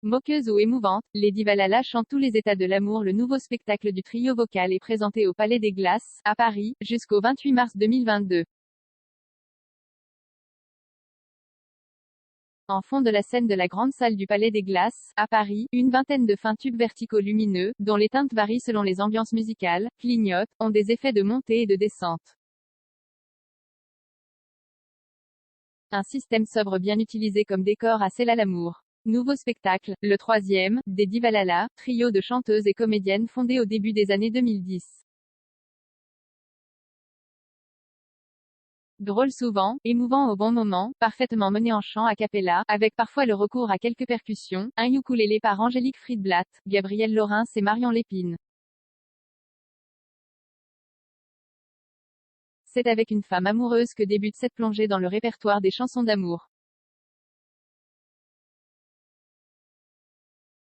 Moqueuse ou émouvante, Lady Valhalla chante tous les états de l'amour. Le nouveau spectacle du trio vocal est présenté au Palais des Glaces, à Paris, jusqu'au 28 mars 2022. En fond de la scène de la grande salle du Palais des Glaces, à Paris, une vingtaine de fins tubes verticaux lumineux, dont les teintes varient selon les ambiances musicales, clignotent, ont des effets de montée et de descente. Un système sobre bien utilisé comme décor à celle à l'amour. Nouveau spectacle, le troisième, Lady Valhalla, trio de chanteuses et comédiennes fondé au début des années 2010. Drôle souvent, émouvant au bon moment, parfaitement mené en chant a cappella, avec parfois le recours à quelques percussions, un ukulélé par Angélique Friedblatt, Gabrielle Laurens et Marion Lépine. C'est avec une femme amoureuse que débute cette plongée dans le répertoire des chansons d'amour.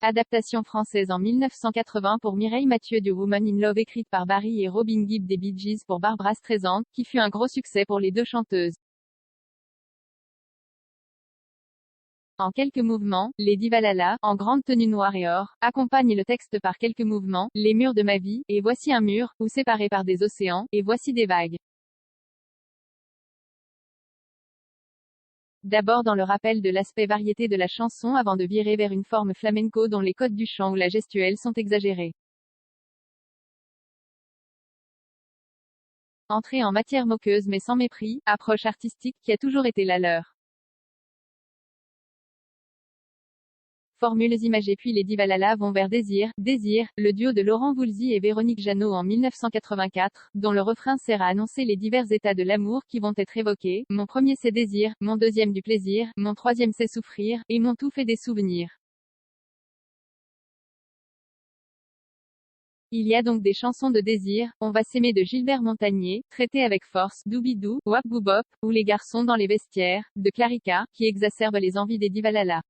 Adaptation française en 1980 pour Mireille Mathieu du Woman in Love écrite par Barry et Robin Gibb des Bee Gees pour Barbra Streisand, qui fut un gros succès pour les deux chanteuses. En quelques mouvements, Lady Valhalla, en grande tenue noire et or, accompagne le texte par quelques mouvements, les murs de ma vie, et voici un mur, ou séparé par des océans, et voici des vagues. D'abord dans le rappel de l'aspect variété de la chanson avant de virer vers une forme flamenco dont les codes du chant ou la gestuelle sont exagérés. Entrée en matière moqueuse mais sans mépris, approche artistique qui a toujours été la leur. Formules imagées puis Lady Valhalla vont vers Désir, Désir, le duo de Laurent Voulzy et Véronique Jeannot en 1984, dont le refrain sert à annoncer les divers états de l'amour qui vont être évoqués. Mon premier c'est désir, mon deuxième du plaisir, mon troisième c'est souffrir, et mon tout fait des souvenirs. Il y a donc des chansons de désir, On va s'aimer de Gilbert Montagné, traité avec force, Doobidou, Wap Boubop, ou Les garçons dans les vestiaires, de Clarica, qui exacerbe les envies d'Eddie Valhalla.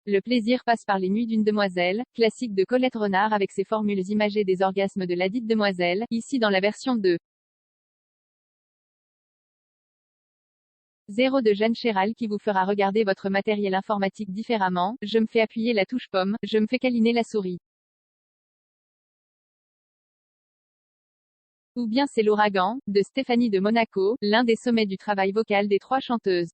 Le plaisir passe par Les nuits d'une demoiselle, classique de Colette Renard avec ses formules imagées des orgasmes de ladite demoiselle, ici dans la version 2. 0 de Jeanne Chéral qui vous fera regarder votre matériel informatique différemment, Je me fais appuyer la touche pomme, je me fais câliner la souris. Ou bien c'est l'ouragan, de Stéphanie de Monaco, l'un des sommets du travail vocal des trois chanteuses.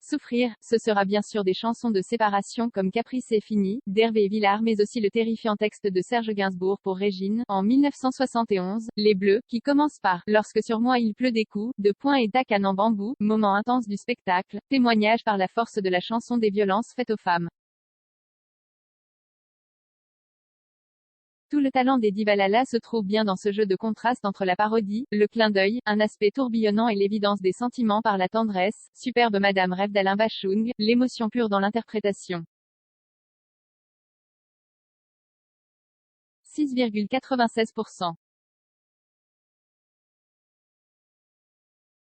Souffrir, ce sera bien sûr des chansons de séparation comme Caprice est fini, d'Hervé Villard mais aussi le terrifiant texte de Serge Gainsbourg pour Régine, en 1971, Les Bleus, qui commence par « Lorsque sur moi il pleut des coups, de poing et d'acane en bambou », moment intense du spectacle, témoignage par la force de la chanson des violences faites aux femmes. Tout le talent d'Eddie Valhalla se trouve bien dans ce jeu de contraste entre la parodie, le clin d'œil, un aspect tourbillonnant et l'évidence des sentiments par la tendresse, superbe Madame rêve d'Alain Bachung, l'émotion pure dans l'interprétation. 6,96%.